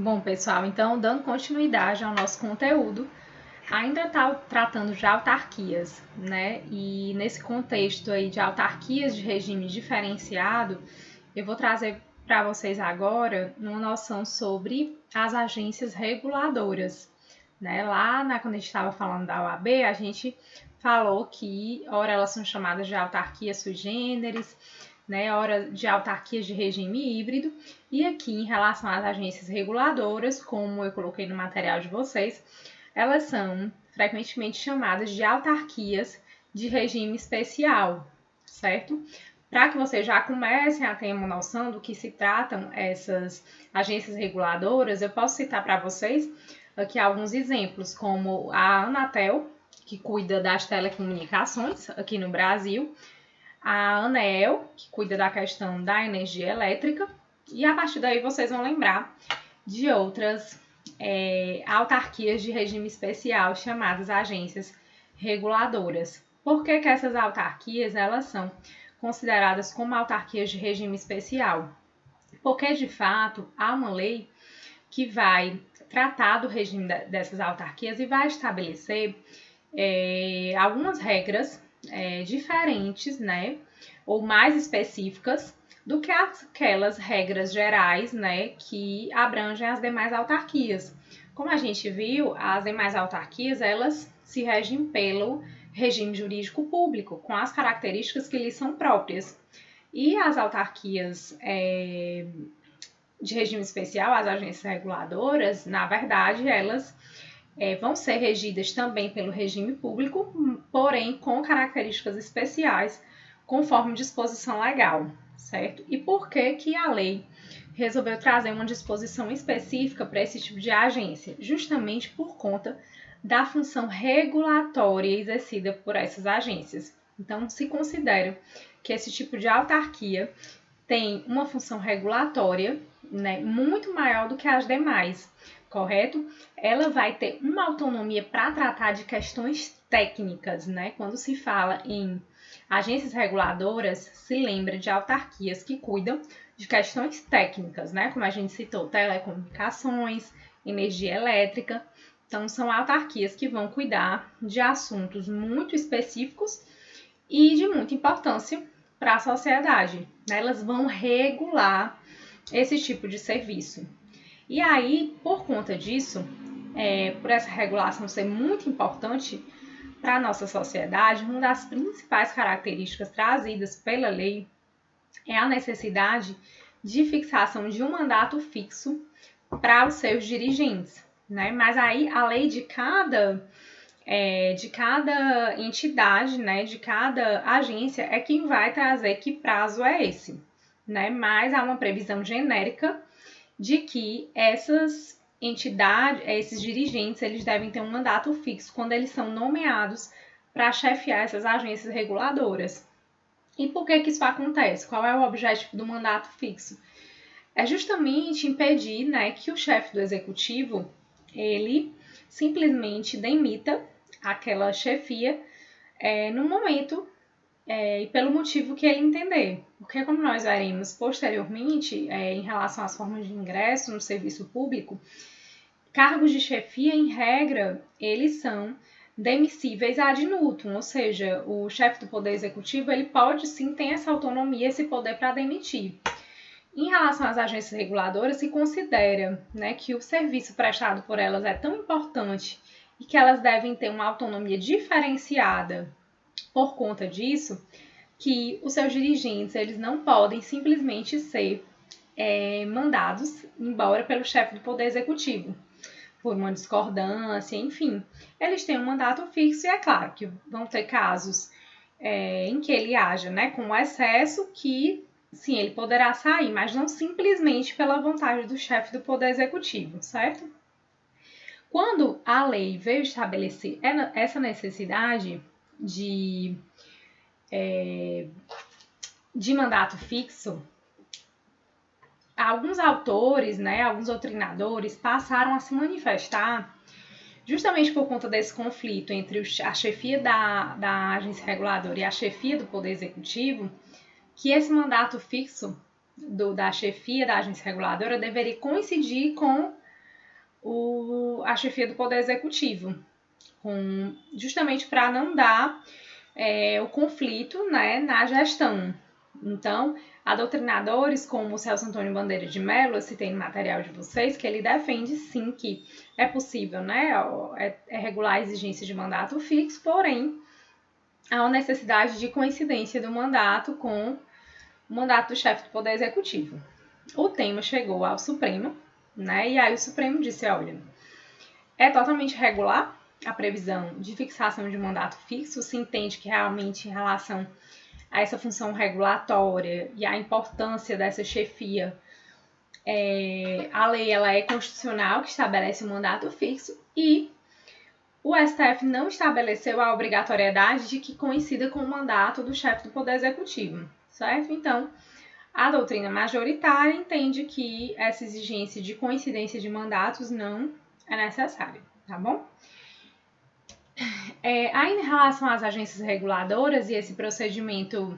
Bom, pessoal, então, dando continuidade ao nosso conteúdo, ainda está tratando de autarquias, né? E nesse contexto aí de autarquias de regime diferenciado, eu vou trazer para vocês agora uma noção sobre as agências reguladoras, né? Quando a gente estava falando da OAB, a gente falou que, ora, elas são chamadas de autarquias sui generis, né, hora de autarquias de regime híbrido, e aqui em relação às agências reguladoras, como eu coloquei no material de vocês, elas são frequentemente chamadas de autarquias de regime especial, certo? Para que vocês já comecem a ter uma noção do que se tratam essas agências reguladoras, eu posso citar para vocês aqui alguns exemplos, como a Anatel, que cuida das telecomunicações aqui no Brasil, a ANEEL, que cuida da questão da energia elétrica, e a partir daí vocês vão lembrar de outras autarquias de regime especial chamadas agências reguladoras. Por que essas autarquias elas são consideradas como autarquias de regime especial? Porque, de fato, há uma lei que vai tratar do regime dessas autarquias e vai estabelecer algumas regras diferentes, né, ou mais específicas do que aquelas regras gerais, né, que abrangem as demais autarquias. Como a gente viu, as demais autarquias, elas se regem pelo regime jurídico público, com as características que lhes são próprias. E as autarquias de regime especial, as agências reguladoras, na verdade, elas vão ser regidas também pelo regime público, porém com características especiais, conforme disposição legal, certo? E por que a lei resolveu trazer uma disposição específica para esse tipo de agência? Justamente por conta da função regulatória exercida por essas agências. Então, se considera que esse tipo de autarquia tem uma função regulatória, né, muito maior do que as demais, correto? Ela vai ter uma autonomia para tratar de questões técnicas, né? Quando se fala em agências reguladoras, se lembra de autarquias que cuidam de questões técnicas, né? Como a gente citou, telecomunicações, energia elétrica. Então, são autarquias que vão cuidar de assuntos muito específicos e de muita importância para a sociedade, né? Elas vão regular esse tipo de serviço. E aí, por conta disso, por essa regulação ser muito importante para a nossa sociedade, uma das principais características trazidas pela lei é a necessidade de fixação de um mandato fixo para os seus dirigentes, né? Mas aí a lei de cada entidade, né, de cada agência é quem vai trazer que prazo é esse, né? Mas há uma previsão genérica de que essas entidades, esses dirigentes, eles devem ter um mandato fixo quando eles são nomeados para chefiar essas agências reguladoras. E por que isso acontece? Qual é o objetivo do mandato fixo? É justamente impedir, né, que o chefe do executivo, ele simplesmente demita aquela chefia no momento e pelo motivo que ele entender. Porque, como nós veremos posteriormente, em relação às formas de ingresso no serviço público, cargos de chefia, em regra, eles são demissíveis ad nutum, ou seja, o chefe do Poder Executivo, ele pode sim ter essa autonomia, esse poder para demitir. Em relação às agências reguladoras, se considera, né, que o serviço prestado por elas é tão importante e que elas devem ter uma autonomia diferenciada por conta disso, que os seus dirigentes eles não podem simplesmente ser mandados embora pelo chefe do Poder Executivo, por uma discordância, enfim. Eles têm um mandato fixo e é claro que vão ter casos em que ele haja, né, com excesso que, sim, ele poderá sair, mas não simplesmente pela vontade do chefe do Poder Executivo, certo? Quando a lei veio estabelecer essa necessidade de mandato fixo, alguns autores, né, alguns doutrinadores passaram a se manifestar justamente por conta desse conflito entre a chefia da agência reguladora e a chefia do Poder Executivo, que esse mandato fixo da chefia da agência reguladora deveria coincidir com a chefia do Poder Executivo, justamente para não dar o conflito, né, na gestão. Então, há doutrinadores como o Celso Antônio Bandeira de Mello, eu citei no material de vocês, que ele defende sim que é possível, né, regular a exigência de mandato fixo, porém, há uma necessidade de coincidência do mandato com o mandato do chefe do Poder Executivo. O tema chegou ao Supremo, né, e aí o Supremo disse, olha, é totalmente regular a previsão de fixação de mandato fixo, se entende que realmente em relação a essa função regulatória e a importância dessa chefia, a lei ela é constitucional, que estabelece um mandato fixo, e o STF não estabeleceu a obrigatoriedade de que coincida com o mandato do chefe do Poder Executivo, certo? Então, a doutrina majoritária entende que essa exigência de coincidência de mandatos não é necessária, tá bom? Aí, em relação às agências reguladoras e esse procedimento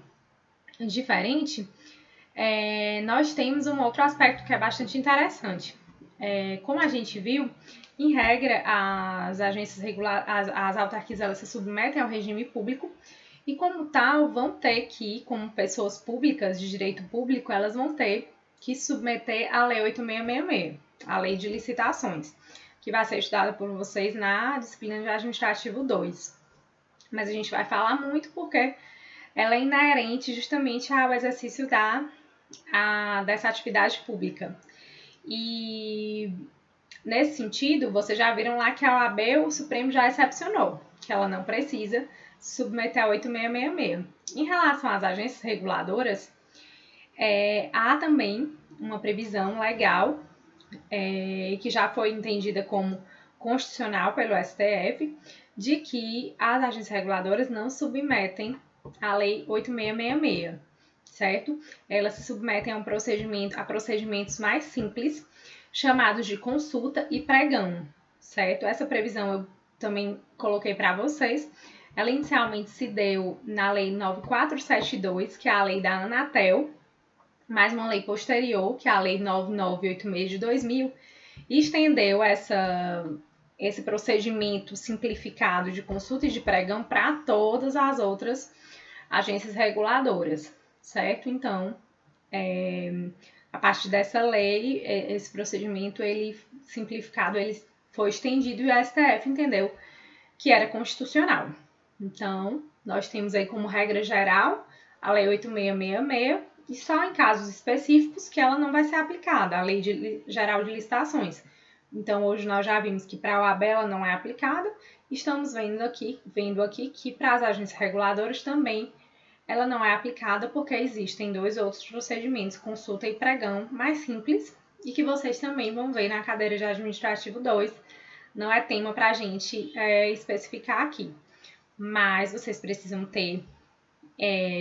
diferente, nós temos um outro aspecto que é bastante interessante. Como a gente viu, em regra, as agências as autarquias, elas se submetem ao regime público e, como tal, vão ter que, como pessoas públicas de direito público, elas vão ter que submeter à Lei 8666, a Lei de Licitações, que vai ser estudada por vocês na disciplina de Administrativo 2. Mas a gente vai falar muito porque ela é inerente justamente ao exercício dessa atividade pública. E nesse sentido, vocês já viram lá que a OAB, o Supremo já excepcionou, que ela não precisa submeter a 8666. Em relação às agências reguladoras, há também uma previsão legal que já foi entendida como constitucional pelo STF, de que as agências reguladoras não submetem à Lei 8666, certo? Elas se submetem a procedimentos mais simples, chamados de consulta e pregão, certo? Essa previsão eu também coloquei para vocês. Ela inicialmente se deu na Lei 9472, que é a lei da Anatel, mais uma lei posterior, que é a Lei 9986 de 2000, e estendeu esse procedimento simplificado de consulta e de pregão para todas as outras agências reguladoras, certo? Então, a partir dessa lei, esse procedimento simplificado ele foi estendido e o STF entendeu que era constitucional. Então, nós temos aí como regra geral a Lei 8666 e só em casos específicos que ela não vai ser aplicada, a Lei Geral de Licitações. Então, hoje nós já vimos que para a OAB ela não é aplicada, estamos vendo aqui que para as agências reguladoras também ela não é aplicada porque existem dois outros procedimentos, consulta e pregão, mais simples e que vocês também vão ver na cadeira de Administrativo 2. Não é tema para a gente especificar aqui, mas vocês precisam ter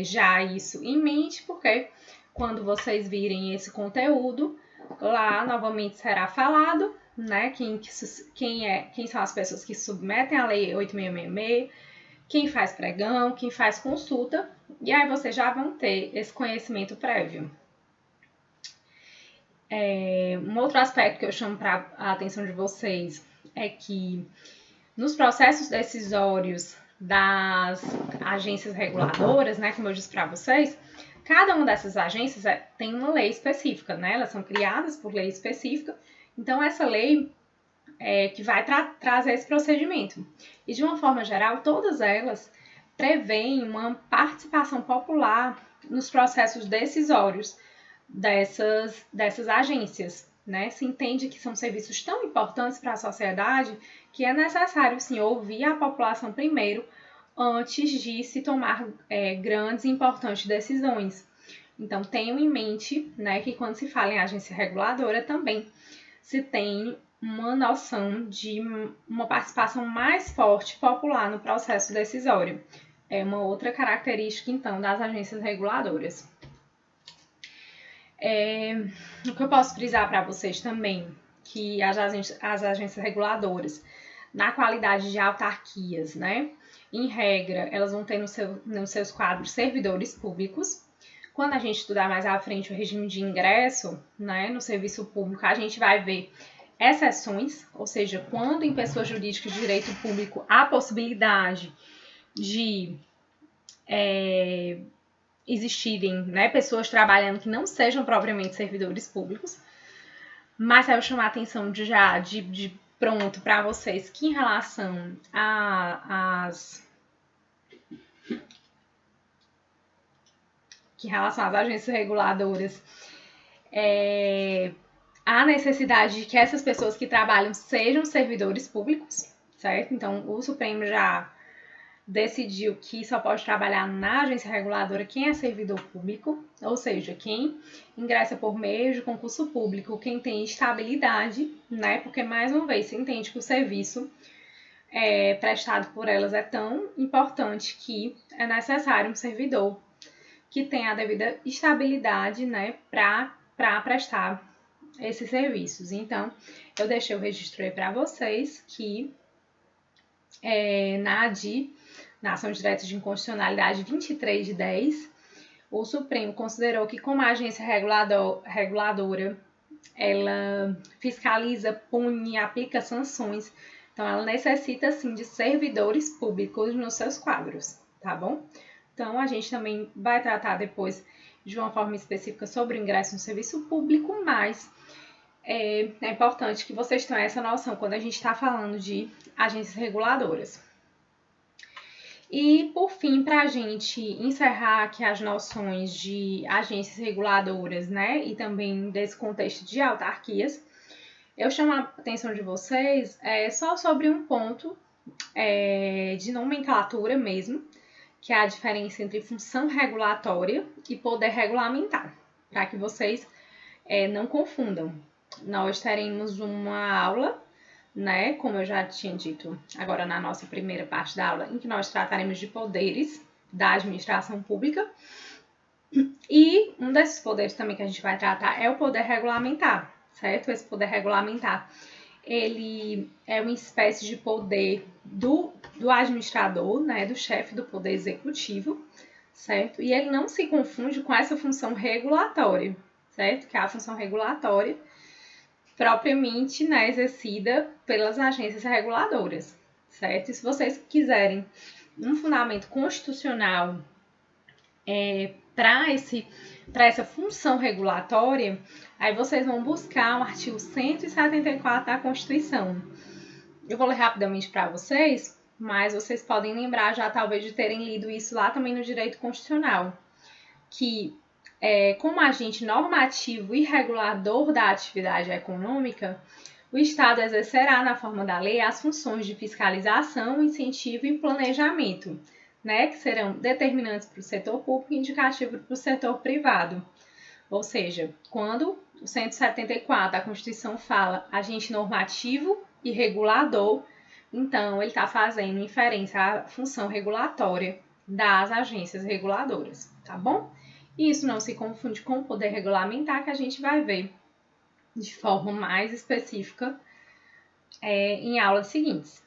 já isso em mente, porque quando vocês virem esse conteúdo, lá novamente será falado, né, quem são as pessoas que submetem à Lei 8666, quem faz pregão, quem faz consulta, e aí vocês já vão ter esse conhecimento prévio. Um outro aspecto que eu chamo para a atenção de vocês é que nos processos decisórios das agências reguladoras, né, como eu disse para vocês, cada uma dessas agências tem uma lei específica, né? Elas são criadas por lei específica, então essa lei que vai trazer esse procedimento. E de uma forma geral, todas elas prevêem uma participação popular nos processos decisórios dessas agências, né? Se entende que são serviços tão importantes para a sociedade que é necessário, sim, ouvir a população primeiro antes de se tomar grandes e importantes decisões. Então, tenham em mente, né, que quando se fala em agência reguladora também se tem uma noção de uma participação mais forte popular no processo decisório. É uma outra característica, então, das agências reguladoras. O que eu posso frisar para vocês também, que as agências reguladoras, na qualidade de autarquias, né, em regra, elas vão ter nos seus quadros servidores públicos. Quando a gente estudar mais à frente o regime de ingresso, né, no serviço público, a gente vai ver exceções, ou seja, quando em pessoas jurídicas de direito público há possibilidade de existirem, né, pessoas trabalhando que não sejam propriamente servidores públicos, mas eu chamar a atenção de pronto para vocês que em relação às agências reguladoras, há necessidade de que essas pessoas que trabalham sejam servidores públicos, certo? Então, o Supremo já decidiu que só pode trabalhar na agência reguladora quem é servidor público, ou seja, quem ingressa por meio de concurso público, quem tem estabilidade, né? Porque, mais uma vez, se entende que o serviço prestado por elas é tão importante que é necessário um servidor que tenha a devida estabilidade, né, para prestar esses serviços. Então, eu deixei o registro aí para vocês que na ADI, na Ação Direta de Inconstitucionalidade 23/10, o Supremo considerou que, como a agência reguladora, ela fiscaliza, pune, aplica sanções, então ela necessita, sim, de servidores públicos nos seus quadros, tá bom? Então, a gente também vai tratar depois de uma forma específica sobre o ingresso no serviço público, mas é importante que vocês tenham essa noção quando a gente está falando de agências reguladoras. E, por fim, para a gente encerrar aqui as noções de agências reguladoras, né, e também desse contexto de autarquias, eu chamo a atenção de vocês só sobre um ponto de nomenclatura mesmo, que é a diferença entre função regulatória e poder regulamentar, para que vocês não confundam. Nós teremos uma aula, né, como eu já tinha dito agora na nossa primeira parte da aula, em que nós trataremos de poderes da administração pública. E um desses poderes também que a gente vai tratar é o poder regulamentar, certo? Esse poder regulamentar, ele é uma espécie de poder do administrador, né, do chefe do poder executivo, certo? E ele não se confunde com essa função regulatória, certo? Que é a função regulatória propriamente, né, exercida pelas agências reguladoras, certo? E se vocês quiserem um fundamento constitucional para essa função regulatória, aí vocês vão buscar o artigo 174 da Constituição. Eu vou ler rapidamente para vocês, mas vocês podem lembrar já talvez de terem lido isso lá também no direito constitucional, que como agente normativo e regulador da atividade econômica, o Estado exercerá, na forma da lei, as funções de fiscalização, incentivo e planejamento, né, que serão determinantes para o setor público e indicativos para o setor privado. Ou seja, quando o 174 da Constituição fala agente normativo e regulador, então ele está fazendo inferência à função regulatória das agências reguladoras, tá bom? E isso não se confunde com o poder regulamentar, que a gente vai ver de forma mais específica em aulas seguintes,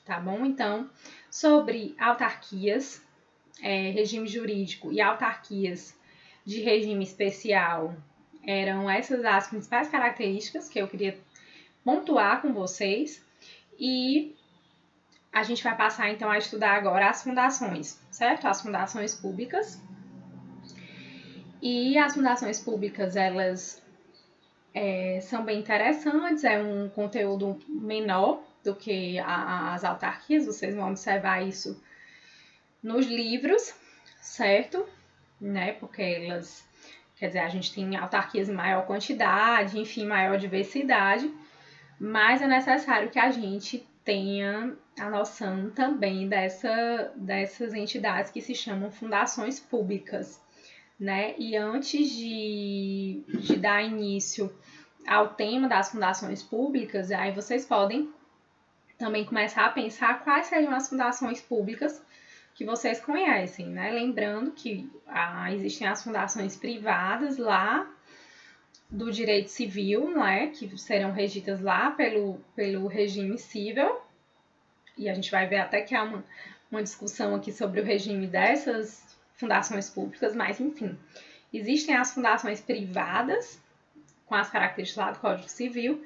tá bom? Então, sobre autarquias, regime jurídico e autarquias de regime especial, eram essas as principais características que eu queria pontuar com vocês. E a gente vai passar, então, a estudar agora as fundações, certo? As fundações públicas. E as fundações públicas, elas são bem interessantes, é um conteúdo menor do que as autarquias, vocês vão observar isso nos livros, certo? Né? Porque elas, quer dizer, a gente tem autarquias em maior quantidade, enfim, maior diversidade, mas é necessário que a gente tenha a noção também dessas entidades que se chamam fundações públicas, né? E antes de dar início ao tema das fundações públicas, aí vocês podem também começar a pensar quais seriam as fundações públicas que vocês conhecem, né? Lembrando que existem as fundações privadas lá do direito civil, né? Que serão regidas lá pelo regime civil, e a gente vai ver até que há uma discussão aqui sobre o regime dessas fundações públicas, mas enfim, existem as fundações privadas, com as características lá do Código Civil,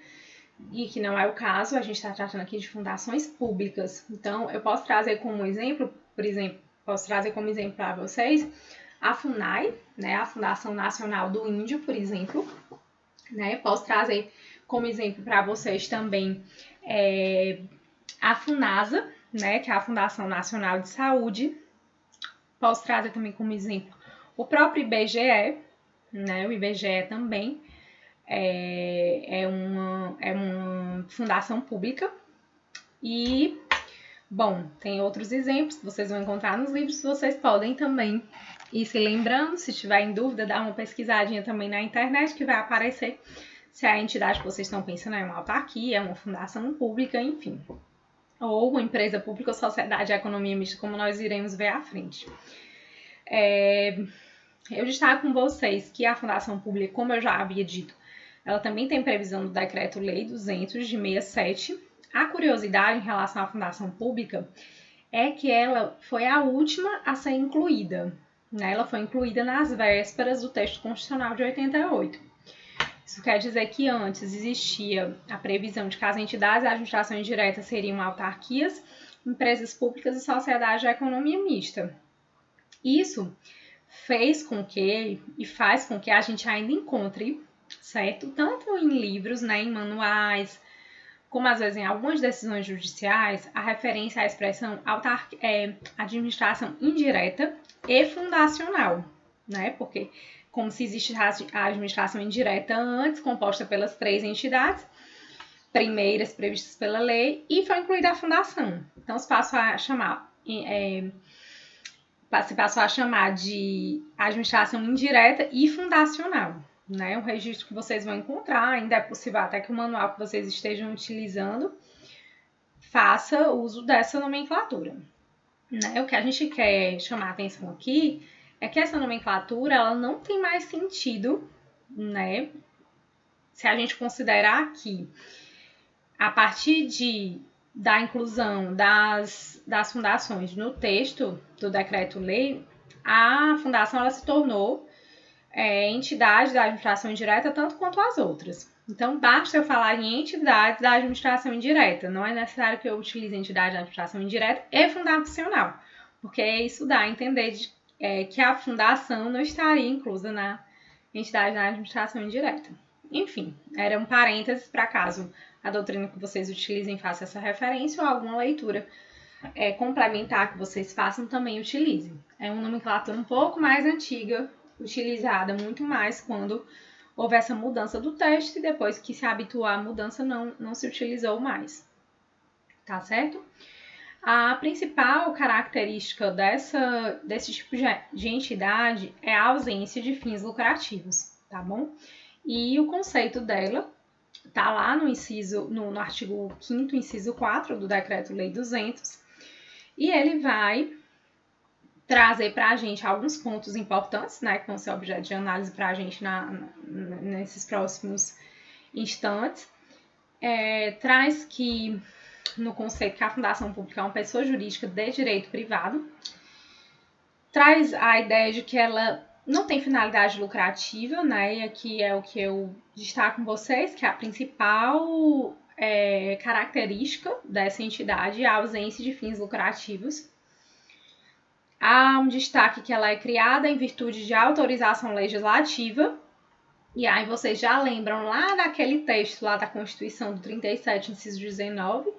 e que não é o caso, a gente está tratando aqui de fundações públicas. Então, eu posso trazer como exemplo, por exemplo, posso trazer como exemplo para vocês a FUNAI, né, a Fundação Nacional do Índio, por exemplo, né, posso trazer como exemplo para vocês também a FUNASA, né, que é a Fundação Nacional de Saúde. Posso trazer também como exemplo o próprio IBGE, né, o IBGE também é uma fundação pública. E, bom, tem outros exemplos que vocês vão encontrar nos livros, vocês podem também ir se lembrando. Se tiver em dúvida, dá uma pesquisadinha também na internet que vai aparecer se a entidade que vocês estão pensando é uma autarquia, é uma fundação pública, enfim. Ou uma empresa pública ou sociedade de economia mista, como nós iremos ver à frente. Eu destaco com vocês que a fundação pública, como eu já havia dito, ela também tem previsão do Decreto-Lei 200 de 67. A curiosidade em relação à fundação pública é que ela foi a última a ser incluída, né? Ela foi incluída nas vésperas do texto constitucional de 88. Isso quer dizer que antes existia a previsão de que as entidades de administração indireta seriam autarquias, empresas públicas e sociedade de economia mista. Isso fez com que e faz com que a gente ainda encontre, certo? Tanto em livros, né, em manuais, como às vezes em algumas decisões judiciais, a referência à expressão administração indireta e fundacional, né? Porque como se existe a administração indireta antes, composta pelas 3 entidades primeiras previstas pela lei, e foi incluída a fundação. Então, se passou a chamar de administração indireta e fundacional, né? O registro que vocês vão encontrar, ainda é possível até que o manual que vocês estejam utilizando faça uso dessa nomenclatura, né? O que a gente quer chamar a atenção aqui é que essa nomenclatura ela não tem mais sentido, né? Se a gente considerar que a partir da inclusão das fundações no texto do decreto-lei, a fundação ela se tornou entidade da administração indireta tanto quanto as outras. Então, basta eu falar em entidades da administração indireta. Não é necessário que eu utilize entidade da administração indireta e fundacional, porque isso dá a entender que a fundação não estaria inclusa na entidade da administração indireta. Enfim, era um parênteses para caso a doutrina que vocês utilizem faça essa referência ou alguma leitura complementar que vocês façam também utilizem. É uma nomenclatura um pouco mais antiga, utilizada muito mais quando houve essa mudança do texto e depois que se habituou à mudança não se utilizou mais. Tá certo? A principal característica desse tipo de entidade é a ausência de fins lucrativos, tá bom? E o conceito dela está lá no artigo 5º, inciso 4 do Decreto-Lei 200, e ele vai trazer para a gente alguns pontos importantes, né, que vão ser objeto de análise para a gente nesses próximos instantes. Traz que, no conceito que a fundação pública é uma pessoa jurídica de direito privado, traz a ideia de que ela não tem finalidade lucrativa, né, e aqui é o que eu destaco com vocês, que é a principal característica dessa entidade, a ausência de fins lucrativos. Há um destaque que ela é criada em virtude de autorização legislativa, e aí vocês já lembram lá daquele texto lá da Constituição do 37, inciso 19,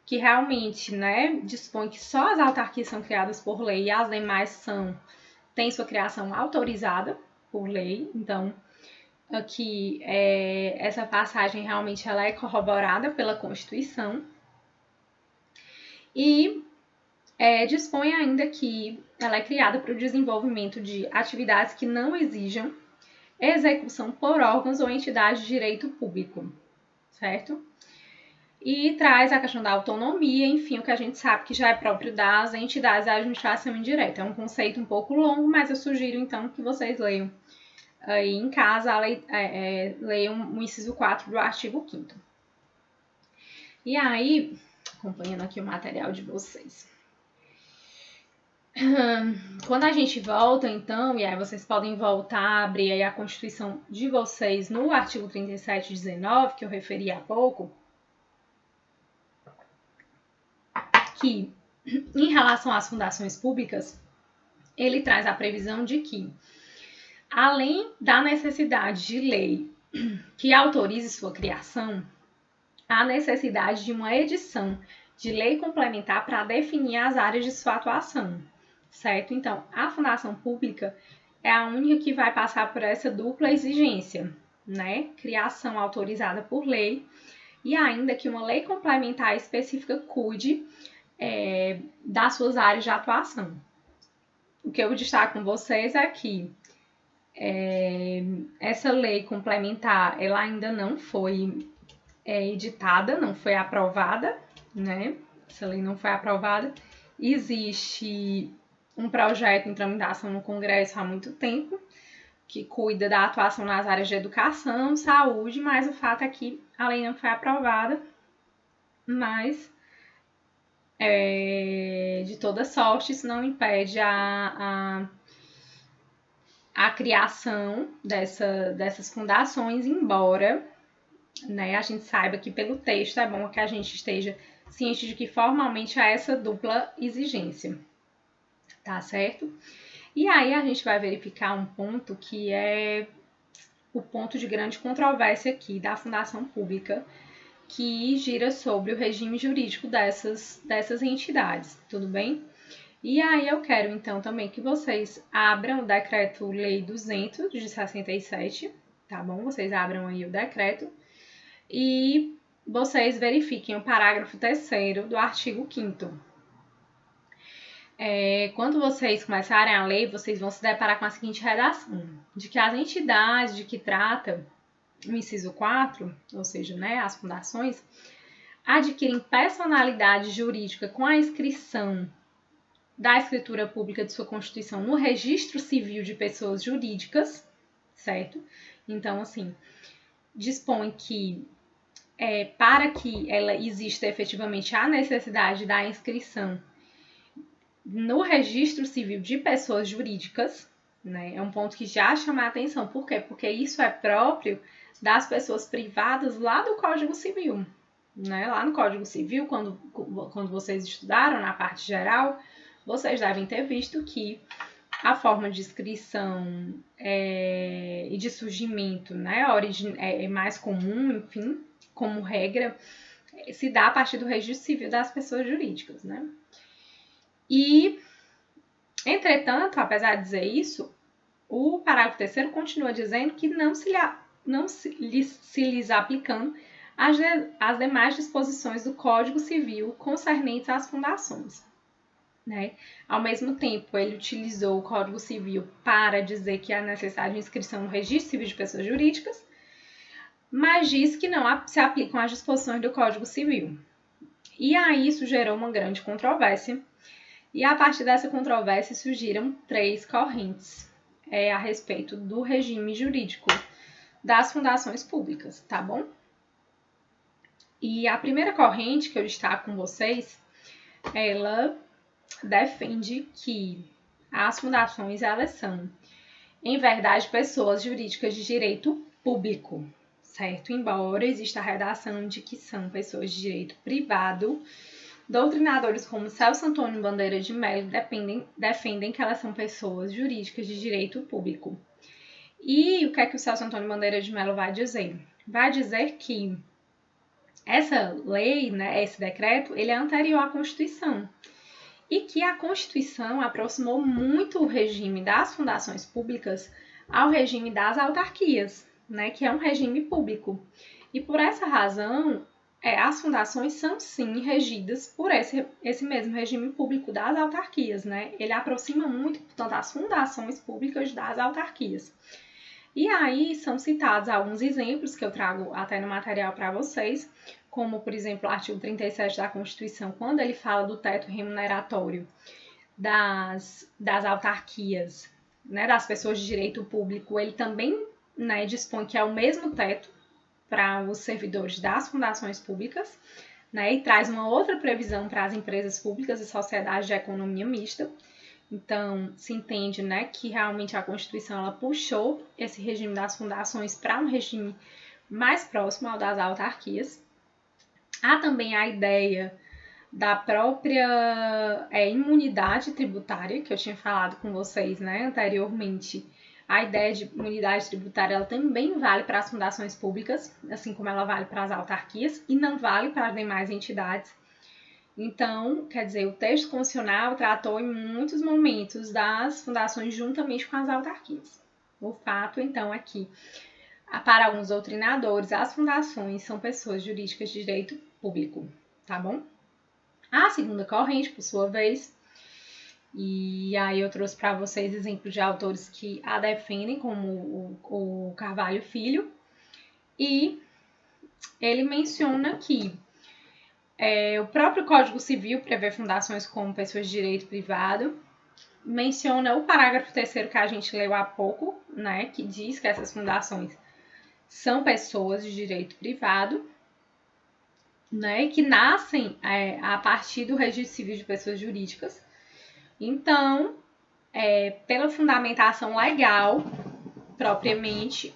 que realmente, né, dispõe que só as autarquias são criadas por lei e as demais têm sua criação autorizada por lei. Então, aqui essa passagem realmente ela é corroborada pela Constituição. E dispõe ainda que ela é criada para o desenvolvimento de atividades que não exijam execução por órgãos ou entidades de direito público, certo? E traz a questão da autonomia, enfim, o que a gente sabe que já é próprio das entidades da administração indireta. É um conceito um pouco longo, mas eu sugiro então que vocês leiam aí em casa, leiam o inciso 4 do artigo 5º. E aí, acompanhando aqui o material de vocês. quando a gente volta, então, e aí vocês podem voltar, abrir aí a Constituição de vocês no artigo 3719, que eu referi há pouco, que, em relação às fundações públicas, ele traz a previsão de que, além da necessidade de lei que autorize sua criação, há necessidade de uma edição de lei complementar para definir as áreas de sua atuação, certo? Então, a fundação pública é a única que vai passar por essa dupla exigência, né? Criação autorizada por lei e ainda que uma lei complementar específica cuide das suas áreas de atuação. O que eu destaco com vocês é que essa lei complementar, ela ainda não foi editada, não foi aprovada, né? Essa lei não foi aprovada. Existe um projeto em tramitação no Congresso há muito tempo, que cuida da atuação nas áreas de educação, saúde, mas o fato é que a lei não foi aprovada, mas de toda sorte isso não impede a criação dessas fundações, embora, né, a gente saiba que pelo texto é bom que a gente esteja ciente de que formalmente há essa dupla exigência, tá certo? E aí a gente vai verificar um ponto que é o ponto de grande controvérsia aqui da fundação pública, que gira sobre o regime jurídico dessas entidades, tudo bem? E aí eu quero então também que vocês abram o Decreto-Lei 200 de 67, tá bom? Vocês abram aí o decreto e vocês verifiquem o parágrafo 3º do artigo 5º. Quando vocês começarem a ler, vocês vão se deparar com a seguinte redação, de que as entidades de que trata o inciso 4, ou seja, né, as fundações, adquirem personalidade jurídica com a inscrição da escritura pública de sua Constituição no registro civil de pessoas jurídicas, certo? Então, assim, dispõe que para que ela exista efetivamente a necessidade da inscrição no registro civil de pessoas jurídicas, né? É um ponto que já chama a atenção. Por quê? Porque isso é próprio das pessoas privadas lá do Código Civil, né? Lá no Código Civil, quando vocês estudaram na parte geral, vocês devem ter visto que a forma de inscrição e de surgimento, né, é mais comum, enfim, como regra, se dá a partir do registro civil das pessoas jurídicas, né? E, entretanto, apesar de dizer isso, o parágrafo 3º continua dizendo que não se lhes aplicando as demais disposições do Código Civil concernentes às fundações, né? Ao mesmo tempo, ele utilizou o Código Civil para dizer que há necessidade de inscrição no Registro Civil de Pessoas Jurídicas, mas diz que não se aplicam as disposições do Código Civil. E aí isso gerou uma grande controvérsia, e a partir dessa controvérsia surgiram 3 correntes a respeito do regime jurídico das fundações públicas, tá bom? E a primeira corrente que eu destaco com vocês, ela defende que as fundações, elas são, em verdade, pessoas jurídicas de direito público, certo? Embora exista a redação de que são pessoas de direito privado, doutrinadores como Celso Antônio Bandeira de Mello defendem que elas são pessoas jurídicas de direito público. E o que é que o Celso Antônio Bandeira de Mello vai dizer? Vai dizer que essa lei, né, esse decreto, ele é anterior à Constituição. E que a Constituição aproximou muito o regime das fundações públicas ao regime das autarquias, né, que é um regime público. E por essa razão, as fundações são sim regidas por esse mesmo regime público das autarquias, né? Ele aproxima muito, portanto, as fundações públicas das autarquias. E aí são citados alguns exemplos que eu trago até no material para vocês, como, por exemplo, o artigo 37 da Constituição, quando ele fala do teto remuneratório das autarquias, né, das pessoas de direito público, ele também, né, dispõe que é o mesmo teto para os servidores das fundações públicas, né, e traz uma outra previsão para as empresas públicas e sociedades de economia mista. Então, se entende, né, que realmente a Constituição ela puxou esse regime das fundações para um regime mais próximo ao das autarquias. Há também a ideia da própria imunidade tributária, que eu tinha falado com vocês, né, anteriormente. A ideia de imunidade tributária ela também vale para as fundações públicas, assim como ela vale para as autarquias, e não vale para as demais entidades. Então, quer dizer, o texto constitucional tratou em muitos momentos das fundações juntamente com as autarquias. O fato, então, é que, para alguns doutrinadores, as fundações são pessoas jurídicas de direito público, tá bom? A segunda corrente, por sua vez, e aí eu trouxe para vocês exemplos de autores que a defendem, como o Carvalho Filho, e ele menciona que o próprio Código Civil prevê fundações como pessoas de direito privado, menciona o parágrafo 3º que a gente leu há pouco, né, que diz que essas fundações são pessoas de direito privado, né, que nascem a partir do registro civil de pessoas jurídicas. Então, pela fundamentação legal, propriamente,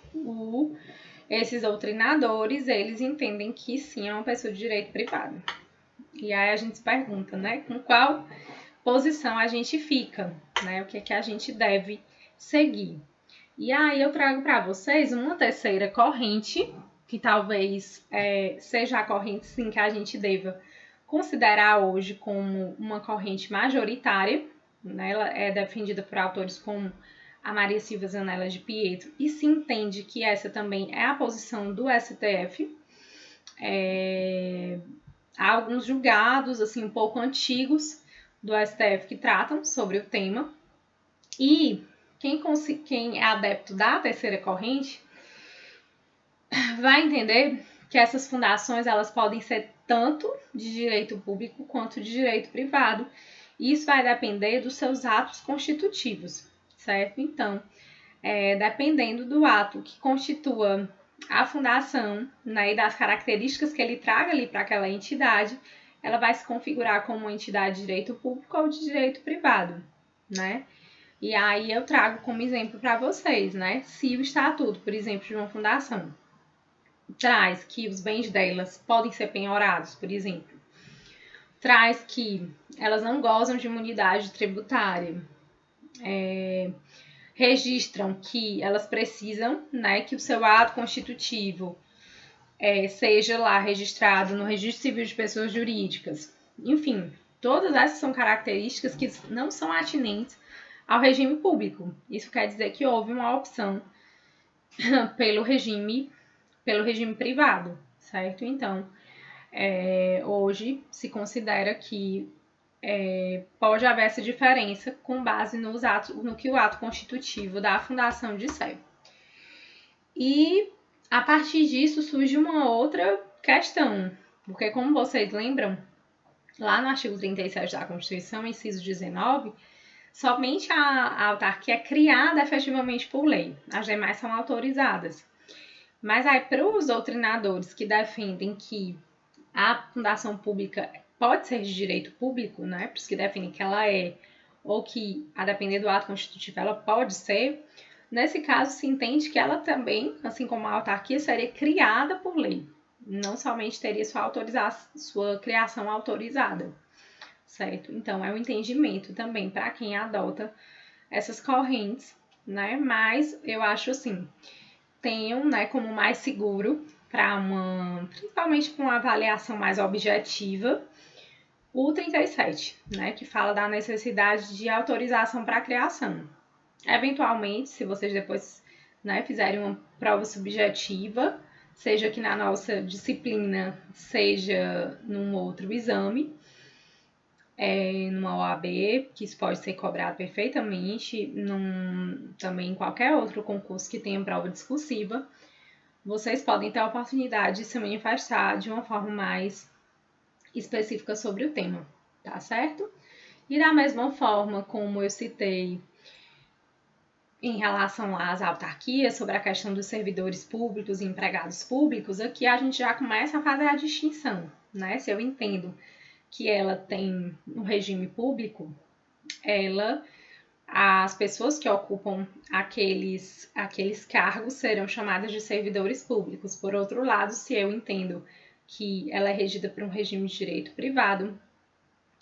esses doutrinadores, eles entendem que sim, é uma pessoa de direito privado. E aí a gente se pergunta, né, com qual posição a gente fica, né, o que é que a gente deve seguir. E aí eu trago para vocês uma terceira corrente, que talvez seja a corrente, sim, que a gente deva considerar hoje como uma corrente majoritária, né? Ela é defendida por autores como a Maria Silva Zanella de Pietro, e se entende que essa também é a posição do STF. Há alguns julgados, assim, um pouco antigos do STF que tratam sobre o tema, e quem é adepto da terceira corrente vai entender que essas fundações elas podem ser tanto de direito público quanto de direito privado. E isso vai depender dos seus atos constitutivos, certo? Então, dependendo do ato que constitua a fundação, né, e das características que ele traga ali para aquela entidade, ela vai se configurar como uma entidade de direito público ou de direito privado, né? E aí eu trago como exemplo para vocês, né? Se o estatuto, por exemplo, de uma fundação traz que os bens delas podem ser penhorados, por exemplo, traz que elas não gozam de imunidade tributária, registram que elas precisam, né, que o seu ato constitutivo seja lá registrado no Registro Civil de Pessoas Jurídicas. Enfim, todas essas são características que não são atinentes ao regime público. Isso quer dizer que houve uma opção pelo regime privado, certo? Então, hoje se considera que pode haver essa diferença com base no que o ato constitutivo da fundação disser. E a partir disso surge uma outra questão, porque como vocês lembram, lá no artigo 37 da Constituição, inciso 19, somente a autarquia é criada efetivamente por lei, as demais são autorizadas. Mas aí, para os doutrinadores que defendem que a fundação pública pode ser de direito público, né, para os que defendem que ela ou que, a depender do ato constitutivo, ela pode ser, nesse caso se entende que ela também, assim como a autarquia, seria criada por lei, não somente teria sua criação autorizada, certo? Então, é um entendimento também para quem adota essas correntes, né, mas eu acho assim, tenham, né, como mais seguro principalmente para uma avaliação mais objetiva, o 37, né, que fala da necessidade de autorização para a criação. Eventualmente, se vocês depois, né, fizerem uma prova subjetiva, seja aqui na nossa disciplina, seja num outro exame, numa OAB, que isso pode ser cobrado perfeitamente, também em qualquer outro concurso que tenha prova discursiva, vocês podem ter a oportunidade de se manifestar de uma forma mais específica sobre o tema, tá certo? E da mesma forma como eu citei em relação às autarquias, sobre a questão dos servidores públicos e empregados públicos, aqui a gente já começa a fazer a distinção, né? Se eu entendo que ela tem um regime público, ela as pessoas que ocupam aqueles cargos serão chamadas de servidores públicos. Por outro lado, se eu entendo que ela é regida por um regime de direito privado,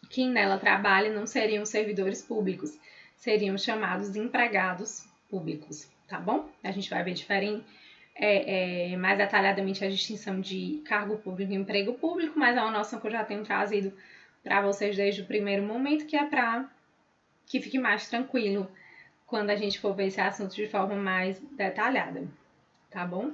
quem nela trabalha não seriam servidores públicos, seriam chamados de empregados públicos, tá bom? A gente vai ver mais detalhadamente a distinção de cargo público e emprego público, mas é uma noção que eu já tenho trazido para vocês desde o primeiro momento, que é para que fique mais tranquilo quando a gente for ver esse assunto de forma mais detalhada, tá bom?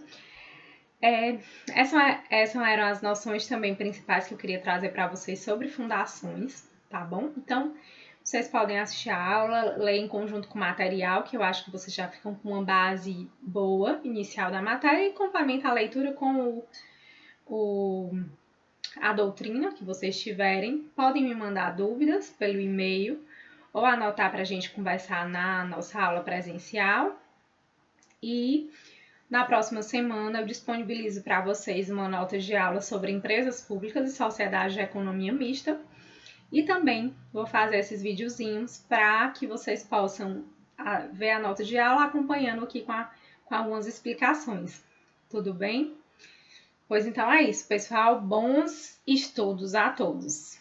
Essas eram as noções também principais que eu queria trazer para vocês sobre fundações, tá bom? Então, vocês podem assistir a aula, ler em conjunto com o material, que eu acho que vocês já ficam com uma base boa inicial da matéria, e complementa a leitura com a doutrina que vocês tiverem. Podem me mandar dúvidas pelo e-mail ou anotar para a gente conversar na nossa aula presencial. E na próxima semana eu disponibilizo para vocês uma nota de aula sobre empresas públicas e sociedade de economia mista. E também vou fazer esses videozinhos para que vocês possam ver a nota de aula acompanhando aqui com algumas explicações. Tudo bem? Pois então é isso, pessoal. Bons estudos a todos!